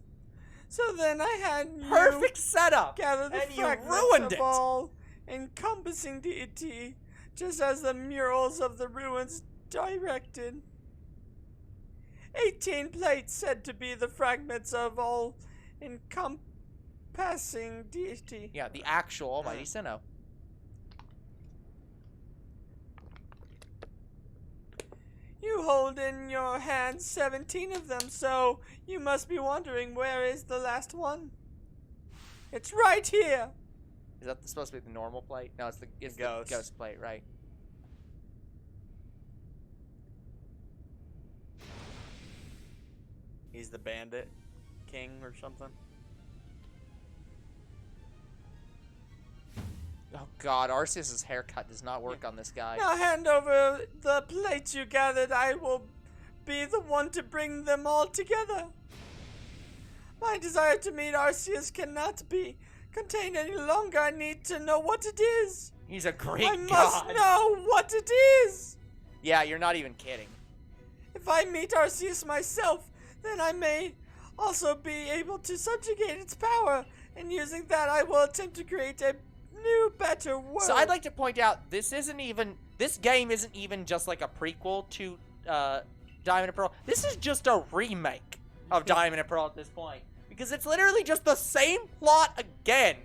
A: So then I had you
B: Perfect setup.
A: gather the
B: And you
A: fragments
B: ruined
A: of
B: it.
A: all encompassing deity, just as the murals of the ruins directed. 18 plates said to be the fragments of all encompassing deity.
B: Yeah, the actual Almighty Sinnoh.
A: You hold in your hand 17 of them, so you must be wondering where is the last one. It's right here.
B: Is that supposed to be the normal plate? No, it's the ghost plate, right?
A: He's the bandit king or something.
B: Oh god, Arceus' haircut does not work on this guy.
A: Now hand over the plates you gathered. I will be the one to bring them all together. My desire to meet Arceus cannot be contained any longer. I need to know what it is.
B: He's a great
A: I
B: god.
A: must know what it is.
B: Yeah, you're not even kidding.
A: If I meet Arceus myself, then I may also be able to subjugate its power, and using that I will attempt to create a new, better world.
B: So I'd like to point out, this game isn't even just like a prequel to Diamond and Pearl. This is just a remake of Diamond and Pearl at this point. Because it's literally just the same plot again.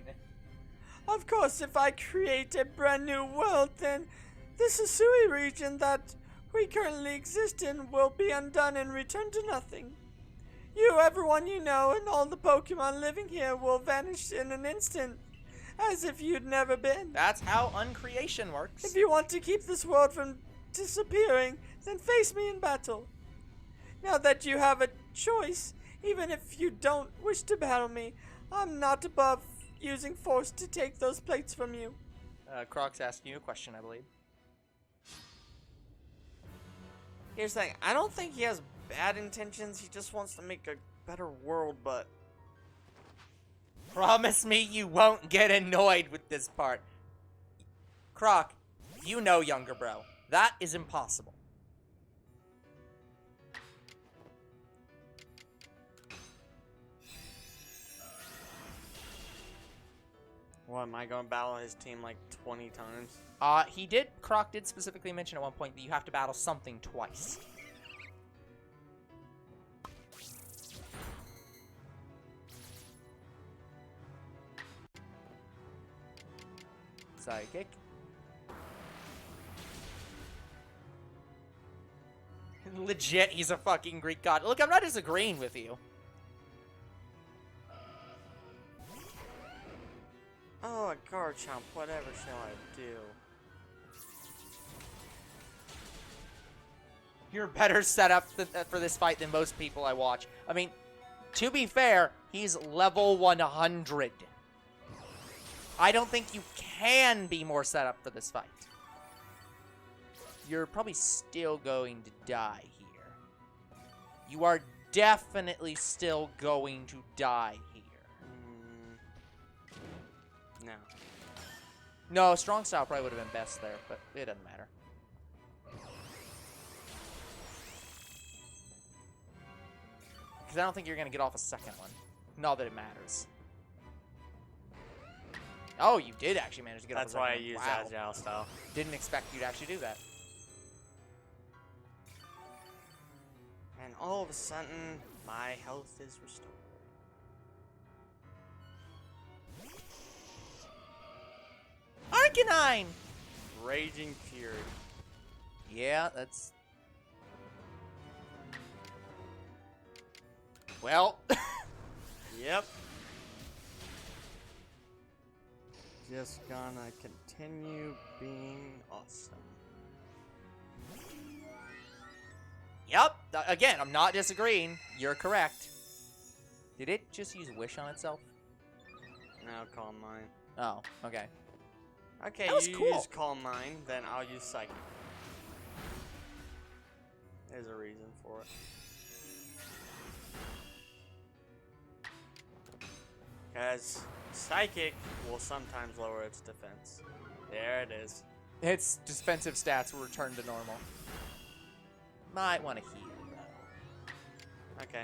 A: Of course, if I create a brand new world, then this Hisui region that we currently exist in will be undone and return to nothing. You, everyone you know, and all the Pokemon living here will vanish in an instant, as if you'd never been.
B: That's how uncreation works.
A: If you want to keep this world from disappearing, then face me in battle. Now that you have a choice, even if you don't wish to battle me, I'm not above using force to take those plates from you.
B: Croc's asking you a question, I believe.
A: Here's the thing, I don't think he has bad intentions, he just wants to make a better world, but...
B: Promise me you won't get annoyed with this part. Croc, you know, younger bro, that is impossible.
A: What, am I gonna battle his team like 20 times?
B: Croc did specifically mention at one point that you have to battle something twice. Psychic. Legit, he's a fucking Greek god. Look, I'm not disagreeing with you.
A: Oh, a Garchomp, whatever shall I do?
B: You're better set up for this fight than most people I watch. I mean, to be fair, he's level 100. I don't think you can be more set up for this fight. You're probably still going to die here. You are definitely still going to die here.
A: No.
B: No, strong style probably would have been best there, but it doesn't matter. Because I don't think you're going to get off a second one. Not that it matters. Oh, you did actually manage to get off a
A: That's
B: second
A: why I
B: one.
A: use
B: Wow.
A: Agile style.
B: Didn't expect you to actually do that.
A: And all of a sudden, my health is restored.
B: Arcanine!
A: Raging Fury.
B: Yeah, that's... Well...
A: Yep. Just gonna continue being awesome.
B: Yep. Again, I'm not disagreeing. You're correct. Did it just use Wish on itself?
A: Now Calm Mind.
B: Oh, okay.
A: Okay,
B: That was
A: you
B: cool.
A: use Calm Mind, then I'll use Psychic. There's a reason for it. Because Psychic will sometimes lower its defense. There it is.
B: Its defensive stats will return to normal. Might want to heal, though.
A: Okay.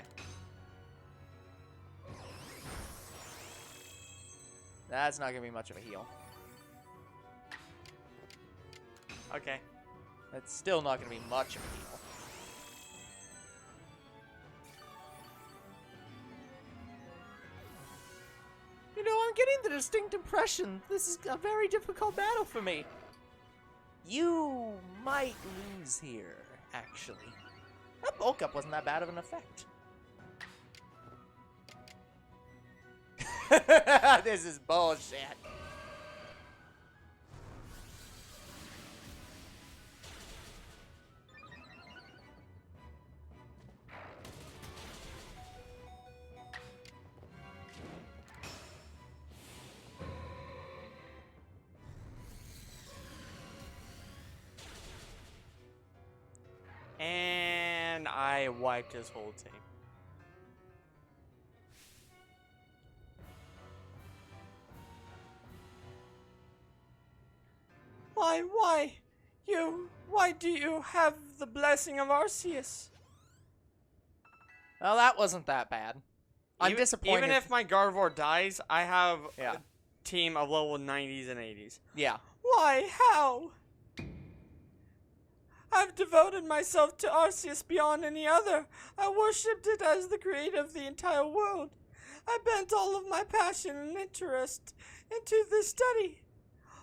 B: That's not going to be much of a heal.
A: Okay.
B: That's still not going to be much of a heal. You know, I'm getting the distinct impression this is a very difficult battle for me. You might lose here, actually. That bulk up wasn't that bad of an effect. This is bullshit.
A: And I wiped his whole team. Why do you have the blessing of Arceus?
B: Well, that wasn't that bad. I'm disappointed.
A: Even if my Gardevoir dies, I have
B: Yeah.
A: a team of level 90s and 80s.
B: Yeah.
A: Why? How? I've devoted myself to Arceus beyond any other. I worshipped it as the creator of the entire world. I bent all of my passion and interest into this study.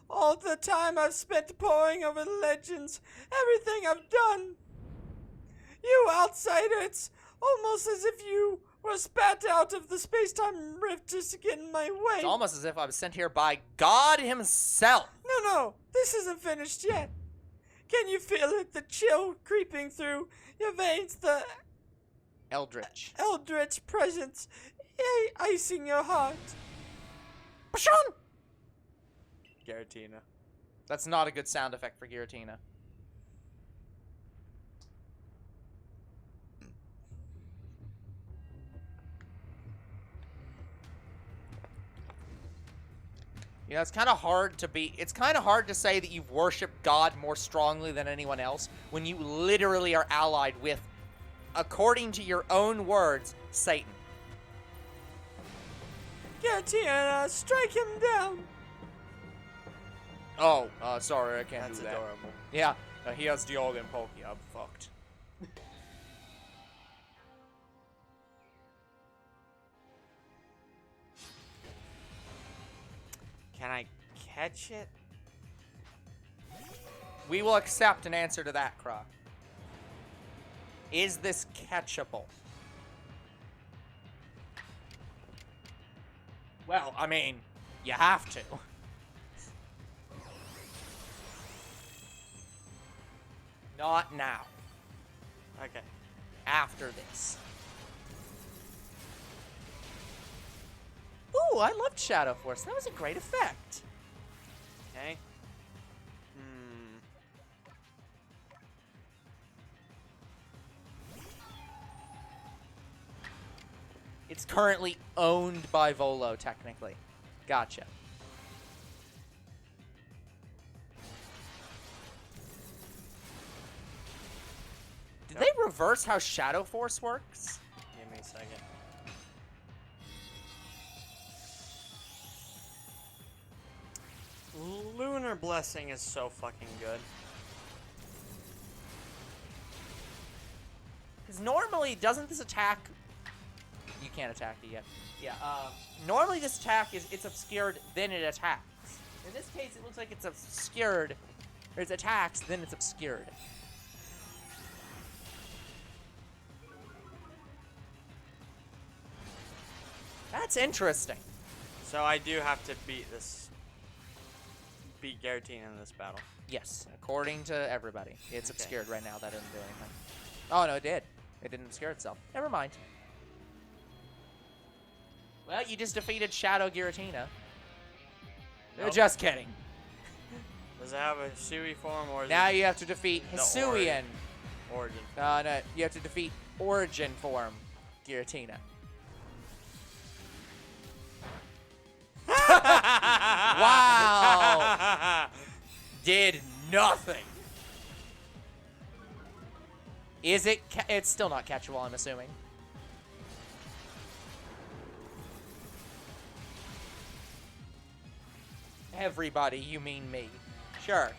A: All the time I've spent poring over the legends, everything I've done. You outsider, it's almost as if you were spat out of the space-time rift just to get in my way.
B: It's almost as if I was sent here by God himself.
A: No, this isn't finished yet. Can you feel it, the chill creeping through your veins, the
B: Eldritch.
A: eldritch presence icing your heart?
B: Pashon!
A: Giratina.
B: That's not a good sound effect for Giratina. You know, it's kind of hard to say that you've worshipped God more strongly than anyone else when you literally are allied with, according to your own words, Satan.
A: Giratina, strike him down.
B: Oh, sorry, I can't
A: That's
B: do that.
A: adorable.
B: Yeah, he has Dialga and Pokey. I'm fucked.
A: Can I catch it?
B: We will accept an answer to that, Croc. Is this catchable? Well, I mean, you have to. Not now.
A: Okay.
B: After this. Ooh, I loved Shadow Force. That was a great effect.
A: Okay.
B: It's currently owned by Volo, technically. Gotcha. Did they reverse how Shadow Force works?
A: Give me a second. Lunar Blessing is so fucking good.
B: Because normally, doesn't this attack... You can't attack it yet. Yeah, normally this attack it's obscured, then it attacks. In this case, it looks like it's obscured, or it attacks, then it's obscured. That's interesting.
A: So I do have to beat Giratina in this battle.
B: Yes, according to everybody. It's
A: Okay.
B: obscured right now. That didn't do anything. Oh, no, it did. It didn't obscure itself. Never mind. Well, you just defeated Shadow Giratina.
A: Nope.
B: Just kidding.
A: Does it have a Sui form or is
B: Now
A: it
B: you have to defeat
A: the
B: Hisuian.
A: Origin?
B: No, you have to defeat Origin form Giratina. Wow. Did nothing. Is it? It's still not catchable, I'm assuming. Everybody, you mean me. Sure.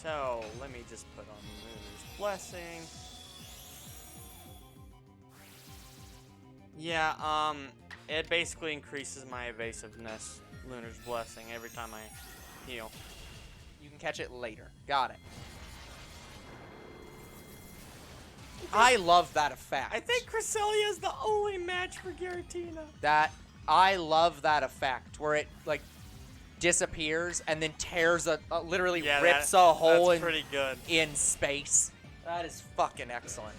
A: So, let me just put on Luna's Blessing. Yeah, it basically increases my evasiveness, Luna's Blessing, every time I heal.
B: You can catch it later. Got it. I love that effect.
A: I think Cresselia is the only match for Giratina.
B: I love that effect where it like disappears and then tears literally rips a hole
A: that's pretty good.
B: in space. That is fucking excellent.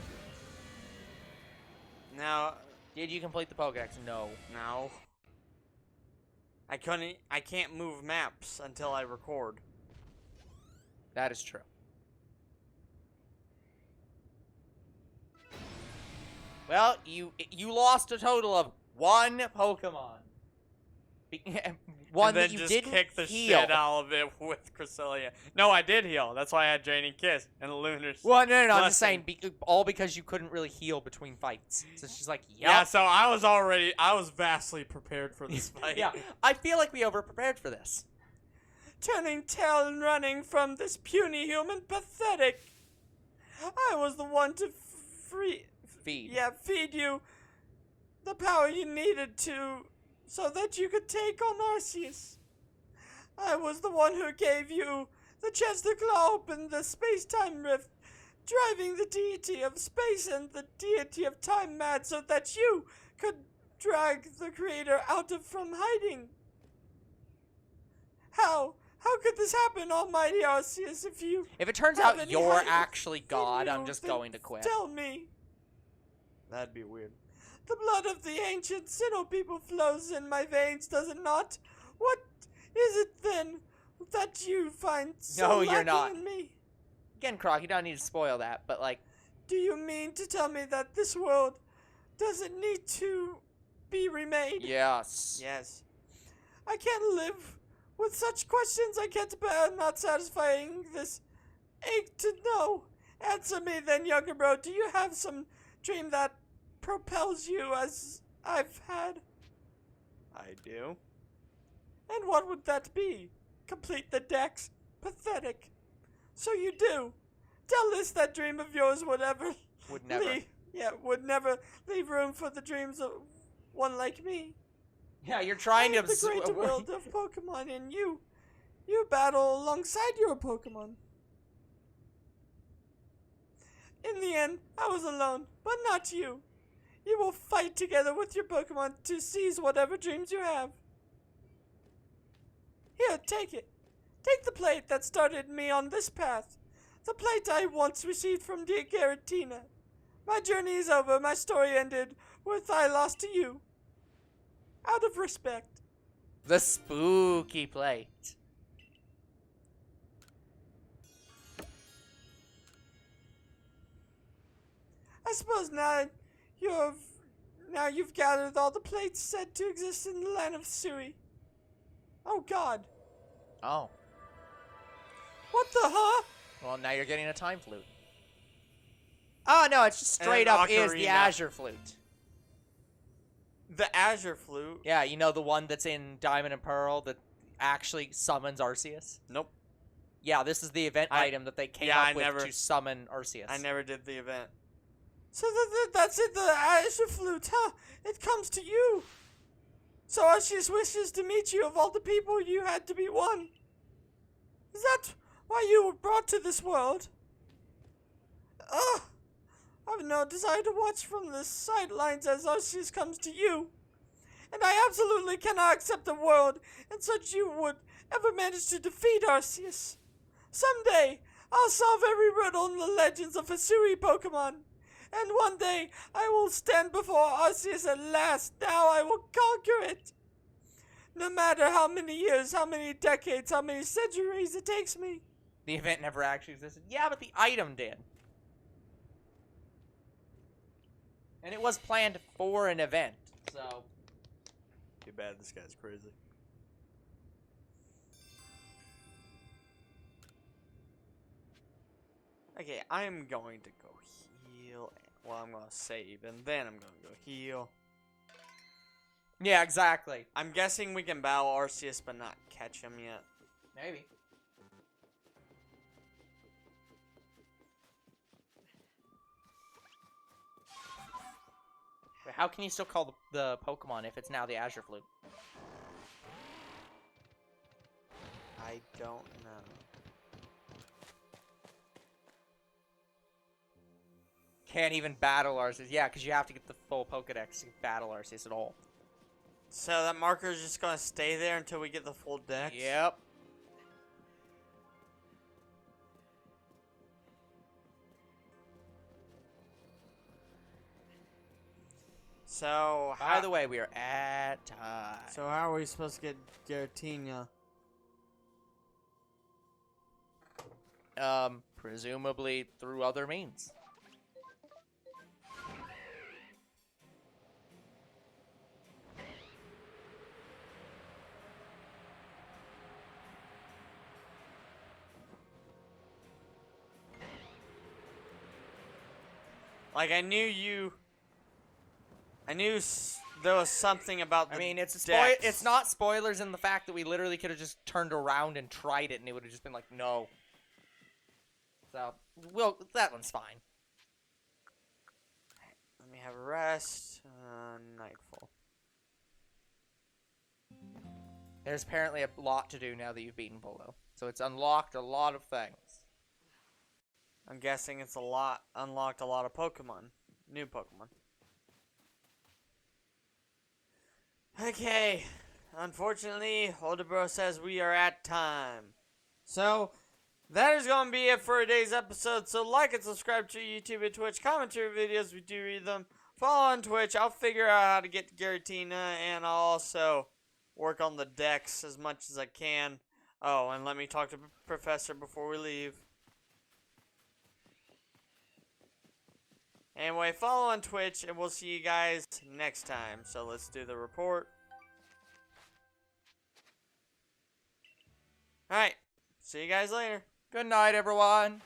A: Now,
B: did you complete the Pokédex? No.
A: No. I can't move maps until I record.
B: That is true. Well, you lost a total of 1 Pokemon. One
A: and then
B: that you
A: just
B: didn't
A: kick the
B: heal.
A: shit out of it with Cresselia. No, I did heal. That's why I had Draining Kiss and Lunar.
B: Well, no, I'm
A: Blessing.
B: just saying, all because you couldn't really heal between fights. So she's like, yep.
A: Yeah, so I was vastly prepared for this fight.
B: Yeah, I feel like we over-prepared for this.
A: Turning tail and running from this puny human, pathetic. I was the one to feed you the power you needed to, so that you could take on Arceus. I was the one who gave you the chance to claw open the space-time rift, driving the deity of space and the deity of time mad so that you could drag the creator from hiding. How could this happen, almighty Arceus,
B: if it turns out you're actually God, I'm just going to quit.
A: Tell me. That'd be weird. The blood of the ancient Sinnoh people flows in my veins, does it not? What is it then that you find so lacking in me?
B: Again, Croc, you don't need to spoil that, but like...
A: Do you mean to tell me that this world doesn't need to be remade?
B: Yes.
A: Yes. I can't live with such questions. I can't bear not satisfying this ache to know. Answer me then, younger bro. Do you have some dream that propels you as I've had? I do. And what would that be? Complete the decks? Pathetic. So you do. Tell this that dream of yours would never leave room for the dreams of one like me.
B: Yeah, you're trying to...
A: the greater world of Pokemon, and you battle alongside your Pokemon. In the end, I was alone, but not you. You will fight together with your Pokemon to seize whatever dreams you have. Here, take it. Take the plate that started me on this path. The plate I once received from dear Giratina. My journey is over. My story ended with I lost to you. Out of respect.
B: The spooky plate.
A: I suppose now you've gathered all the plates said to exist in the land of Sui. Oh God.
B: Oh.
A: What the huh?
B: Well, now you're getting a time flute. Oh no, it's just straight up is the Azure Flute.
A: The Azure Flute?
B: Yeah, you know the one that's in Diamond and Pearl that actually summons Arceus?
A: Nope.
B: Yeah, this is the event item that they came up with to summon Arceus.
A: I never did the event. So that's it, the Azure Flute, huh? It comes to you. So Arceus wishes to meet you. Of all the people, you had to be one. Is that why you were brought to this world? Ugh! I have no desire to watch from the sidelines as Arceus comes to you. And I absolutely cannot accept a world in such you would ever manage to defeat Arceus. Someday, I'll solve every riddle in the legends of Hisui Pokemon. And one day, I will stand before Arceus at last. Now I will conquer it. No matter how many years, how many decades, how many centuries it takes me.
B: The event never actually existed. Yeah, but the item did. And it was planned for an event, so...
A: Too bad this guy's crazy. Okay, I'm going to go heal. Well, I'm going to save, and then I'm going to go heal.
B: Yeah, exactly.
A: I'm guessing we can battle Arceus, but not catch him yet.
B: Maybe. Wait, how can you still call the Pokemon if it's now the Azure Flute?
A: I don't know.
B: Can't even battle Arceus. Yeah, because you have to get the full Pokedex to battle Arceus at all.
A: So that marker is just going to stay there until we get the full dex?
B: Yep.
A: So,
B: By the way, we are at time.
A: So how are we supposed to get Giratina?
B: Presumably through other means.
A: Like, I knew there was something about the
B: I mean,
A: dex.
B: it's not spoilers in the fact that we literally could have just turned around and tried it, and it would have just been like, no. So, that one's fine.
A: Let me have a rest. Nightfall.
B: There's apparently a lot to do now that you've beaten Volo. So it's unlocked a lot of things.
A: I'm guessing it's unlocked a lot of Pokemon. New Pokemon. Okay. Unfortunately, Oldebro says we are at time. So, that is going to be it for today's episode. So, like and subscribe to YouTube and Twitch. Comment to our videos. We do read them. Follow on Twitch. I'll figure out how to get to Giratina. And I'll also work on the decks as much as I can. Oh, and let me talk to Professor before we leave. Anyway, follow on Twitch, and we'll see you guys next time. So let's do the report. Alright, see you guys later.
B: Good night, everyone.